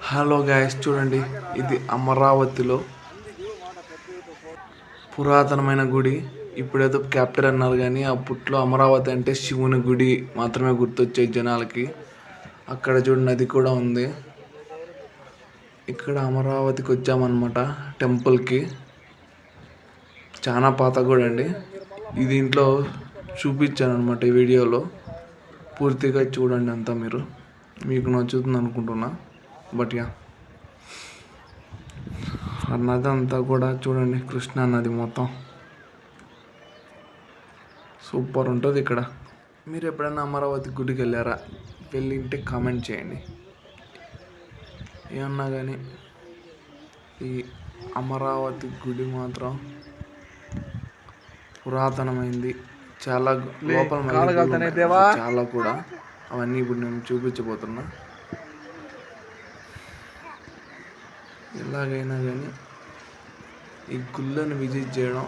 Hello guys, చూడండి, ఇది అమరావతిలో పురాతనమైన గుడి. ఇప్పుడేదో క్యాప్టర్ అన్నారు కానీ అప్పట్లో అమరావతి అంటే శివుని గుడి మాత్రమే గుర్తొచ్చే జనాలకి. అక్కడ చూడండి, నది కూడా ఉంది. ఇక్కడ అమరావతికి వచ్చామన్నమాట టెంపుల్కి. చాలా పాత గుడి అండి. ఈ దీంట్లో చూపించాను అనమాట ఈ వీడియోలో. పూర్తిగా చూడండి అంతా, మీకు నచ్చుతుంది అనుకుంటున్నా. బట్ ఆ నది అంతా కూడా చూడండి, కృష్ణా నది మొత్తం సూపర్ ఉంటుంది ఇక్కడ. మీరు ఎప్పుడైనా అమరావతి గుడికి వెళ్ళారా? వెళ్ళింటే కామెంట్ చేయండి. ఏమన్నా కానీ ఈ అమరావతి గుడి మాత్రం పురాతనమైంది. చాలా లోపల చాలా కూడా అవన్నీ ఇప్పుడు నేను చూపించబోతున్నా. ఎలాగైనా కానీ ఈ గుళ్ళని విజిట్ చేయడం,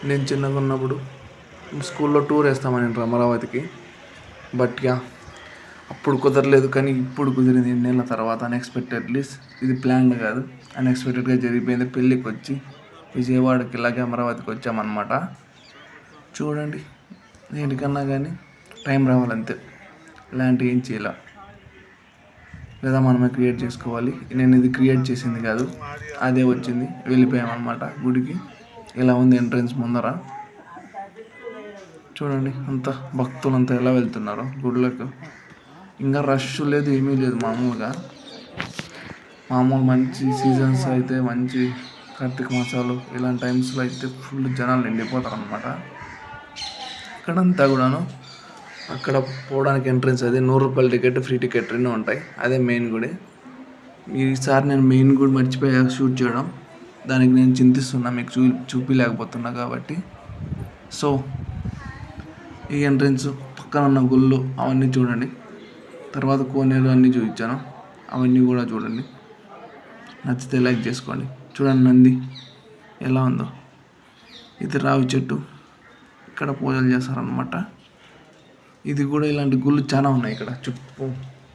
నేను చిన్నగా ఉన్నప్పుడు స్కూల్లో టూర్ వేస్తామని అమరావతికి. బట్ అప్పుడు కుదరలేదు, కానీ ఇప్పుడు కుదిరింది 2 నెలల తర్వాత. అన్ఎక్స్పెక్టెడ్లీ, ఇది ప్లాన్ కాదు, అన్ఎక్స్పెక్టెడ్గా జరిగిపోయింది. పెళ్ళికి వచ్చి విజయవాడకి ఇలాగే అమరావతికి వచ్చామన్నమాట. చూడండి, దేనికన్నా కానీ టైం రావాలంతే. ఇలాంటివి ఏం చేయాల, లేదా మనమే క్రియేట్ చేసుకోవాలి. నేను ఇది క్రియేట్ చేసింది కాదు, అదే వచ్చింది. వెళ్ళిపోయామన్నమాట గుడికి. ఇలా ఉంది ఎంట్రన్స్ ముందర. చూడండి, అంత భక్తులంతా ఎలా వెళ్తున్నారో గుడిలకు. ఇంకా రష్ లేదు, ఏమీ లేదు. మామూలు మంచి సీజన్స్ అయితే, మంచి కార్తీక మాసాలు ఇలాంటి టైమ్స్లో అయితే ఫుల్ జనాలు నిండిపోతారు అనమాట. ఇక్కడంతా కూడాను. అక్కడ పోవడానికి ఎంట్రన్స్ అది 100 రూపాయల టికెట్, ఫ్రీ టికెట్ 2 ఉంటాయి. అదే మెయిన్ గుడి. ఈసారి నేను మెయిన్ గుడి మర్చిపోయా షూట్ చేయడం. దానికి నేను చింతిస్తున్నా, మీకు చూపించలేకపోతున్నా కాబట్టి. సో ఈ ఎంట్రన్స్ పక్కన ఉన్న గుళ్ళు అవన్నీ చూడండి. తర్వాత కోనేరు అన్నీ చూపించాను, అవన్నీ కూడా చూడండి. నచ్చితే లైక్ చేసుకోండి. చూడండి నంది ఎలా ఉందో. ఇది రావి చెట్టు, ఇక్కడ పూజలు చేస్తారనమాట. ఇది కూడా ఇలాంటి గుళ్ళు చాలా ఉన్నాయి ఇక్కడ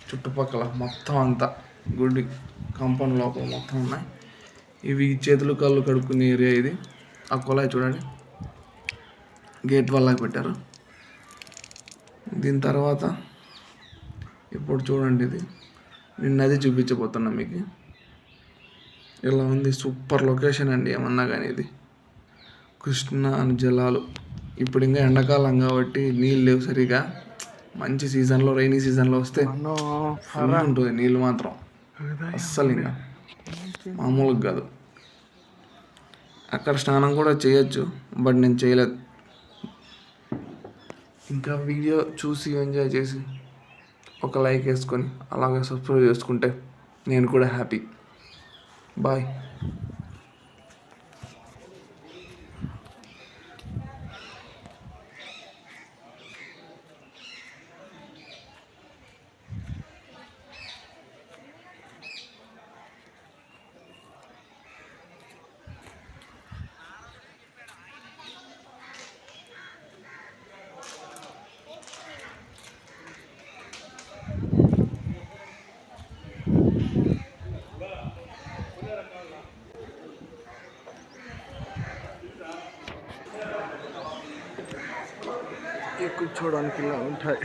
చుట్టుపక్కల మొత్తం అంతా. గుడి కాంపౌండ్ లోపల మొత్తం ఉన్నాయి. ఇవి చేతులు కాళ్ళు కడుక్కునే ఏరియా ఇది. ఆ కుళాయి చూడండి, గేట్ వల్ల పెట్టారు. దీని తర్వాత ఇప్పుడు చూడండి, ఇది నేను నది చూపించబోతున్నా మీకు. ఇలా ఉంది, సూపర్ లొకేషన్ అండి. ఏమన్నా కానీ ఇది కృష్ణా జలాలు. ఇప్పుడు ఇంకా ఎండాకాలం కాబట్టి నీళ్ళు లేవు సరిగా. మంచి సీజన్లో, రైనీ సీజన్లో వస్తే ఫుల్ ఉంటుంది నీళ్ళు మాత్రం. అస్సలు ఇంకా మామూలుగా కాదు. అక్కడ స్నానం కూడా చేయొచ్చు, బట్ నేను చేయలేదు. ఇంకా వీడియో చూసి ఎంజాయ్ చేసి ఒక లైక్ వేసుకొని అలాగే సబ్స్క్రైబ్ చేసుకుంటే నేను కూడా హ్యాపీ. బాయ్. కూర్చోడానికి ఇలా ఉంటాయి.